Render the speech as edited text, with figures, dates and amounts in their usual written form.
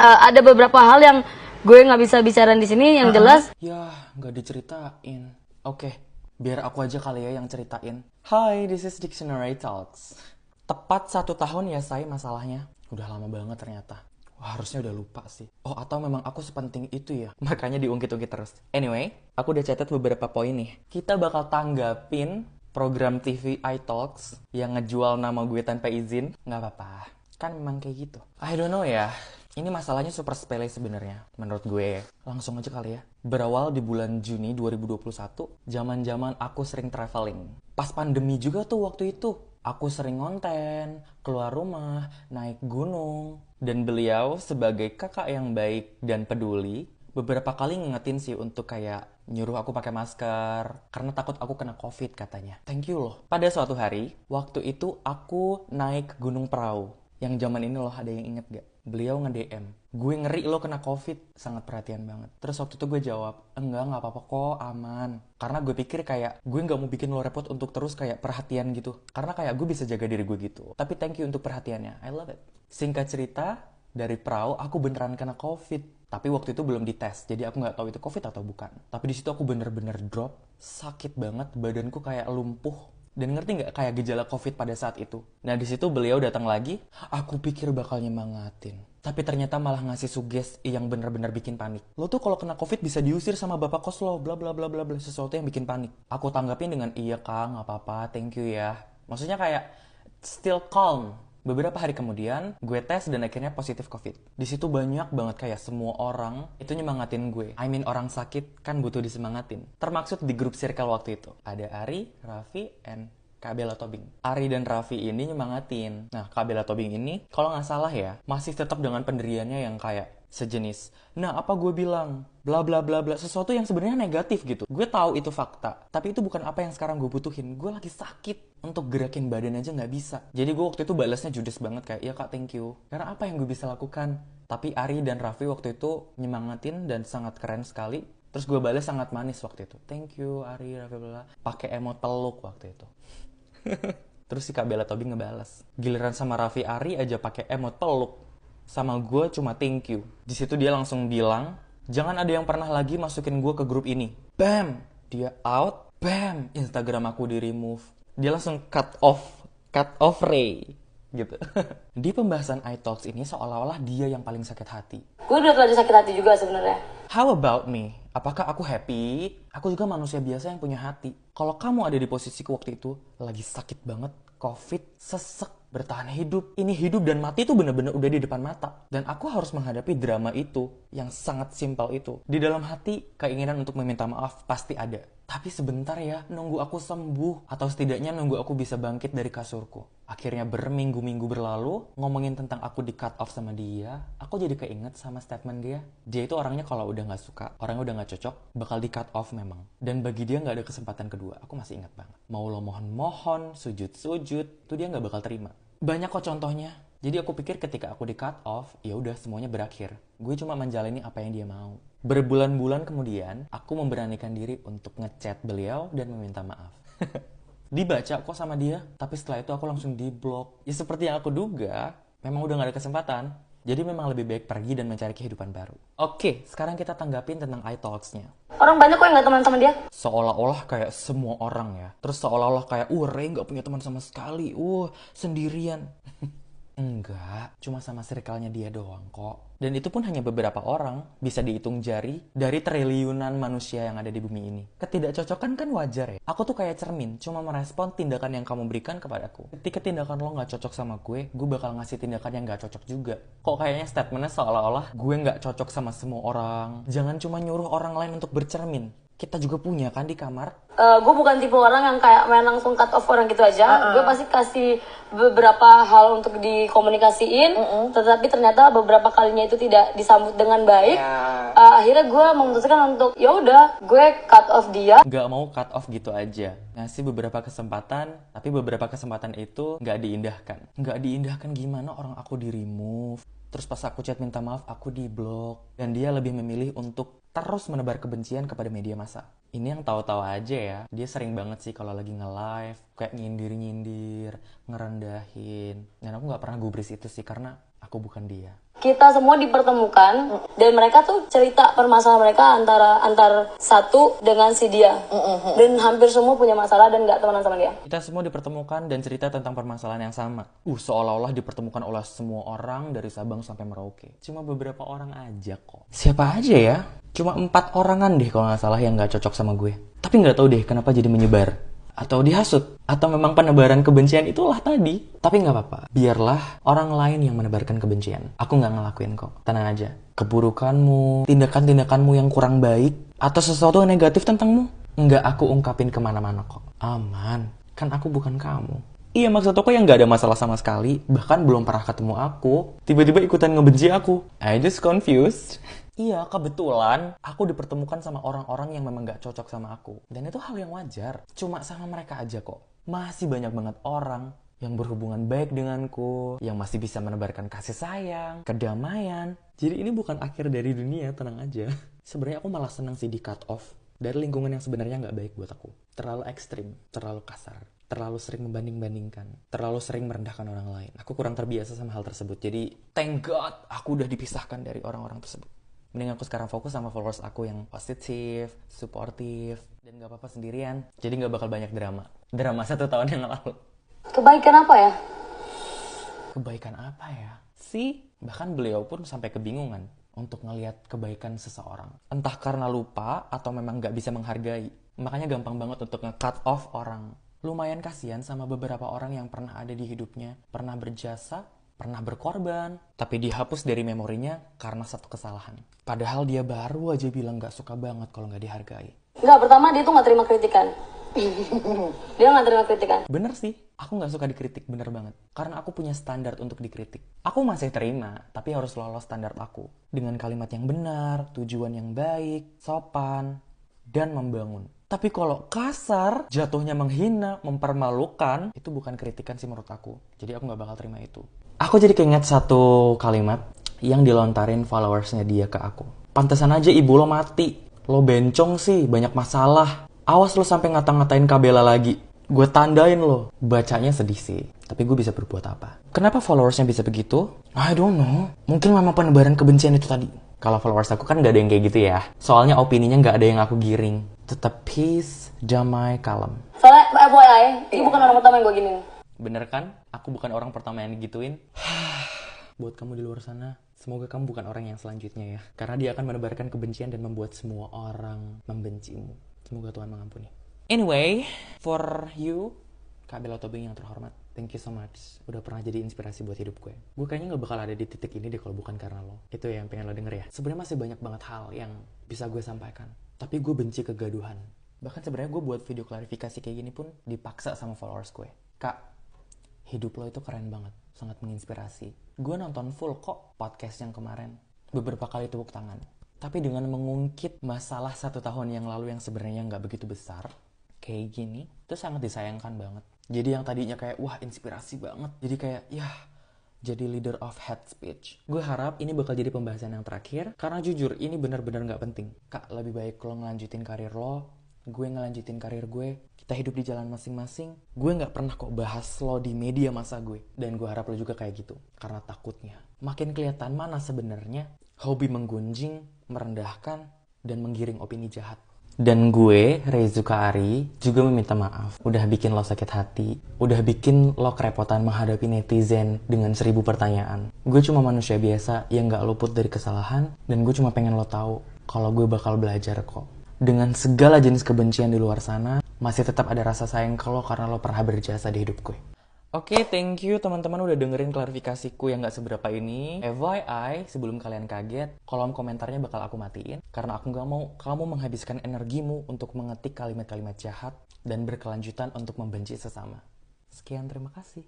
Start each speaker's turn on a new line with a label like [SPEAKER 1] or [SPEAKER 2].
[SPEAKER 1] ada beberapa hal yang gue nggak bisa bicarain di sini yang jelas.
[SPEAKER 2] Ya, nggak diceritain. Oke, biar aku aja kali ya yang ceritain. Hi, this is Dictionary Talks. Tepat 1 tahun ya saya masalahnya. Udah lama banget ternyata. Wah, harusnya udah lupa sih. Oh, atau memang aku sepenting itu ya? Makanya diungkit-ungkit terus. Anyway, aku udah catat beberapa poin nih. Kita bakal tanggapin program TV iTalks yang ngejual nama gue tanpa izin. Nggak apa-apa. Kan memang kayak gitu. I don't know ya. Ini masalahnya super sepele sebenarnya, menurut gue. Langsung aja kali ya. Berawal di bulan Juni 2021, zaman-zaman aku sering traveling. Pas pandemi juga tuh waktu itu. Aku sering ngonten, keluar rumah, naik gunung. Dan beliau sebagai kakak yang baik dan peduli, beberapa kali ngingetin sih untuk kayak nyuruh aku pakai masker karena takut aku kena COVID katanya. Thank you loh. Pada suatu hari, waktu itu aku naik Gunung Prau. Yang zaman ini loh, ada yang inget gak? Beliau nge-DM, gue ngeri lo kena COVID, sangat perhatian banget. Terus waktu itu gue jawab, enggak apa-apa kok, aman. Karena gue pikir kayak, gue gak mau bikin lo repot untuk terus kayak perhatian gitu. Karena kayak gue bisa jaga diri gue gitu. Tapi thank you untuk perhatiannya, I love it. Singkat cerita, dari Prau aku beneran kena COVID. Tapi waktu itu belum dites, jadi aku nggak tahu itu COVID atau bukan. Tapi di situ aku bener-bener drop, sakit banget, badanku kayak lumpuh. Dan ngerti nggak kayak gejala COVID pada saat itu? Nah di situ beliau datang lagi, aku pikir bakal nyemangatin. Tapi ternyata malah ngasih suges yang bener-bener bikin panik. Lo tuh kalau kena COVID bisa diusir sama bapak kos lo, bla bla bla bla bla, sesuatu yang bikin panik. Aku tanggapin dengan iya kang, nggak apa-apa, thank you ya. Maksudnya kayak still calm. Beberapa hari kemudian, gue tes dan akhirnya positif COVID. Di situ banyak banget kayak semua orang itu nyemangatin gue. I mean orang sakit kan butuh disemangatin. Termaksud di grup circle waktu itu. Ada Ari, Raffi, and Kak Bella Tobing. Ari dan Raffi ini nyemangatin. Nah, Kak Bella Tobing ini, kalau nggak salah ya, masih tetap dengan pendiriannya yang kayak sejenis. Nah, apa gue bilang? Bla bla bla bla, sesuatu yang sebenarnya negatif gitu. Gue tahu itu fakta, tapi itu bukan apa yang sekarang gue butuhin. Gue lagi sakit, untuk gerakin badan aja nggak bisa. Jadi gue waktu itu balasnya judes banget kayak, ya kak thank you. Karena apa yang gue bisa lakukan? Tapi Ari dan Raffi waktu itu nyemangatin dan sangat keren sekali. Terus gue balas sangat manis waktu itu. Thank you Ari, Raffi, bla. Pakai emot peluk waktu itu. Terus si Kak Bella Tobing ngebales. Giliran sama Raffi Ari aja pakai emot peluk. Sama gue cuma thank you. Di situ dia langsung bilang, jangan ada yang pernah lagi masukin gue ke grup ini. Bam! Dia out. Bam! Instagram aku di remove. Dia langsung cut off Ray. Gitu. Di pembahasan iTalks ini seolah-olah dia yang paling sakit hati.
[SPEAKER 1] Gue udah terlalu sakit hati juga sebenarnya.
[SPEAKER 2] How about me? Apakah aku happy? Aku juga manusia biasa yang punya hati. Kalau kamu ada di posisiku waktu itu, lagi sakit banget, COVID, sesek, bertahan hidup. Ini hidup dan mati itu benar-benar udah di depan mata. Dan aku harus menghadapi drama itu yang sangat simpel itu. Di dalam hati, keinginan untuk meminta maaf pasti ada. Tapi sebentar ya, nunggu aku sembuh. Atau setidaknya nunggu aku bisa bangkit dari kasurku. Akhirnya berminggu-minggu berlalu, ngomongin tentang aku di cut off sama dia, aku jadi keinget sama statement dia. Dia itu orangnya kalau udah gak suka, orangnya udah gak cocok, bakal di cut off memang. Dan bagi dia gak ada kesempatan kedua, aku masih ingat banget. Mau lo mohon-mohon, sujud-sujud, tuh dia gak bakal terima. Banyak kok contohnya. Jadi aku pikir ketika aku di cut off, ya udah semuanya berakhir. Gue cuma menjalani apa yang dia mau. Berbulan-bulan kemudian, aku memberanikan diri untuk ngechat beliau dan meminta maaf. Dibaca kok sama dia, tapi setelah itu aku langsung di-block. Ya seperti yang aku duga, memang udah gak ada kesempatan. Jadi memang lebih baik pergi dan mencari kehidupan baru. Oke, sekarang kita tanggapin tentang iTalks-nya.
[SPEAKER 1] Orang banyak kok yang gak teman sama dia.
[SPEAKER 2] Seolah-olah kayak semua orang ya. Terus seolah-olah kayak, Ray gak punya teman sama sekali. Sendirian. Enggak, cuma sama circle-nya dia doang kok. Dan itu pun hanya beberapa orang, bisa dihitung jari dari triliunan manusia yang ada di bumi ini. Ketidakcocokan kan wajar ya. Aku tuh kayak cermin, cuma merespon tindakan yang kamu berikan kepadaku. Ketika tindakan lo gak cocok sama gue bakal ngasih tindakan yang gak cocok juga. Kok kayaknya statementnya seolah-olah gue gak cocok sama semua orang. Jangan cuma nyuruh orang lain untuk bercermin. Kita juga punya kan di kamar.
[SPEAKER 1] Gue bukan tipe orang yang kayak main langsung cut off orang gitu aja. Gue pasti kasih beberapa hal untuk dikomunikasiin. Tetapi ternyata beberapa kalinya itu tidak disambut dengan baik. Akhirnya gue memutuskan untuk ya udah gue cut off dia.
[SPEAKER 2] Gak mau cut off gitu aja. Ngasih beberapa kesempatan, tapi beberapa kesempatan itu gak diindahkan. Gak diindahkan gimana orang aku di remove. Terus pas aku chat minta maaf, aku di-block. Dan dia lebih memilih untuk terus menebar kebencian kepada media massa. Ini yang tahu-tahu aja ya. Dia sering banget sih kalau lagi nge-live, kayak nyindir-nyindir, ngerendahin. Dan aku gak pernah gubris itu sih, karena aku bukan dia.
[SPEAKER 1] kita semua dipertemukan dan mereka tuh cerita permasalahan mereka antar satu dengan si dia. Dan hampir semua punya masalah dan nggak temenan sama dia.
[SPEAKER 2] Kita semua dipertemukan dan cerita tentang permasalahan yang sama. Seolah-olah dipertemukan oleh semua orang dari Sabang sampai Merauke. Cuma beberapa orang aja kok. Siapa aja ya? Cuma 4 orangan deh kalau nggak salah yang nggak cocok sama gue. Tapi nggak tahu deh kenapa jadi menyebar. Atau dihasut, atau memang penebaran kebencian itulah tadi. Tapi nggak apa-apa, biarlah orang lain yang menebarkan kebencian. Aku nggak ngelakuin kok, tenang aja. Keburukanmu, tindakan-tindakanmu yang kurang baik, atau sesuatu yang negatif tentangmu, nggak aku ungkapin kemana-mana kok. Aman, kan aku bukan kamu. Iya, maksud aku yang nggak ada masalah sama sekali, bahkan belum pernah ketemu aku, tiba-tiba ikutan ngebenci aku. I just confused. Iya, kebetulan aku dipertemukan sama orang-orang yang memang gak cocok sama aku. Dan itu hal yang wajar. Cuma sama mereka aja kok. Masih banyak banget orang yang berhubungan baik denganku, yang masih bisa menebarkan kasih sayang, kedamaian. Jadi ini bukan akhir dari dunia, tenang aja. Sebenarnya aku malah senang sih di cut off dari lingkungan yang sebenarnya gak baik buat aku. Terlalu ekstrim, terlalu kasar, terlalu sering membanding-bandingkan, terlalu sering merendahkan orang lain. Aku kurang terbiasa sama hal tersebut. Jadi, thank God aku udah dipisahkan dari orang-orang tersebut. Mending aku sekarang fokus sama followers aku yang positif, suportif, dan gak apa-apa sendirian. Jadi gak bakal banyak drama. Drama 1 tahun yang lalu.
[SPEAKER 1] Kebaikan apa ya?
[SPEAKER 2] Kebaikan apa ya? Bahkan beliau pun sampai kebingungan untuk ngelihat kebaikan seseorang. Entah karena lupa atau memang gak bisa menghargai. Makanya gampang banget untuk nge-cut off orang. Lumayan kasihan sama beberapa orang yang pernah ada di hidupnya, pernah berjasa, pernah berkorban, tapi dihapus dari memorinya karena satu kesalahan. Padahal dia baru aja bilang gak suka banget kalau gak dihargai.
[SPEAKER 1] Enggak, pertama dia tuh gak terima kritikan. Dia gak terima kritikan.
[SPEAKER 2] Bener sih, aku gak suka dikritik, bener banget. Karena aku punya standar untuk dikritik. Aku masih terima, tapi harus lolos standar aku. Dengan kalimat yang benar, tujuan yang baik, sopan, dan membangun. Tapi kalau kasar, jatuhnya menghina, mempermalukan, itu bukan kritikan sih menurut aku. Jadi aku gak bakal terima itu. Aku jadi keinget satu kalimat yang dilontarin followersnya dia ke aku. Pantesan aja ibu lo mati. Lo bencong sih, banyak masalah. Awas lo sampai ngata-ngatain Kabela lagi. Gue tandain lo. Bacanya sedih sih, tapi gue bisa berbuat apa? Kenapa followersnya bisa begitu? I don't know. Mungkin memang penebaran kebencian itu tadi. Kalau followers aku kan gak ada yang kayak gitu ya. Soalnya opininya gak ada yang aku giring. Tetap peace, damai, kalem.
[SPEAKER 1] Soalnya FYI, ini bukan orang pertama yang gue giniin.
[SPEAKER 2] Bener kan? Aku bukan orang pertama yang digituin. Buat kamu di luar sana, semoga kamu bukan orang yang selanjutnya ya. Karena dia akan menebarkan kebencian dan membuat semua orang membencimu. Semoga Tuhan mengampuni. Anyway, for you, Kabela Tobing yang terhormat, thank you so much. Udah pernah jadi inspirasi buat hidup gue. Gue kayaknya gak bakal ada di titik ini deh kalau bukan karena lo. Itu yang pengen lo denger ya. Sebenarnya masih banyak banget hal yang bisa gue sampaikan. Tapi gue benci kegaduhan. Bahkan sebenarnya gue buat video klarifikasi kayak gini pun dipaksa sama followers gue. Kak, hidup lo itu keren banget, sangat menginspirasi. Gue nonton full kok podcast yang kemarin, beberapa kali tepuk tangan. Tapi dengan mengungkit masalah 1 tahun yang lalu yang sebenarnya nggak begitu besar, kayak gini, itu sangat disayangkan banget. Jadi yang tadinya kayak, wah inspirasi banget, jadi kayak, jadi leader of hate speech. Gue harap ini bakal jadi pembahasan yang terakhir, karena jujur ini benar-benar nggak penting. Kak, lebih baik lo ngelanjutin karir lo, gue ngelanjutin karir gue, kita hidup di jalan masing-masing. Gue gak pernah kok bahas lo di media masa gue. Dan gue harap lo juga kayak gitu. Karena takutnya makin kelihatan mana sebenarnya hobi menggunjing, merendahkan, dan menggiring opini jahat. Dan gue, Reizuka Ari, juga meminta maaf. Udah bikin lo sakit hati. Udah bikin lo kerepotan menghadapi netizen dengan 1000 pertanyaan. Gue cuma manusia biasa yang gak luput dari kesalahan. Dan gue cuma pengen lo tahu kalau gue bakal belajar kok. Dengan segala jenis kebencian di luar sana, masih tetap ada rasa sayang ke lo karena lo pernah berjasa di hidup gue. Oke, thank you teman-teman udah dengerin klarifikasiku yang gak seberapa ini. FYI, sebelum kalian kaget, kolom komentarnya bakal aku matiin. Karena aku gak mau kamu menghabiskan energimu untuk mengetik kalimat-kalimat jahat dan berkelanjutan untuk membenci sesama. Sekian, terima kasih.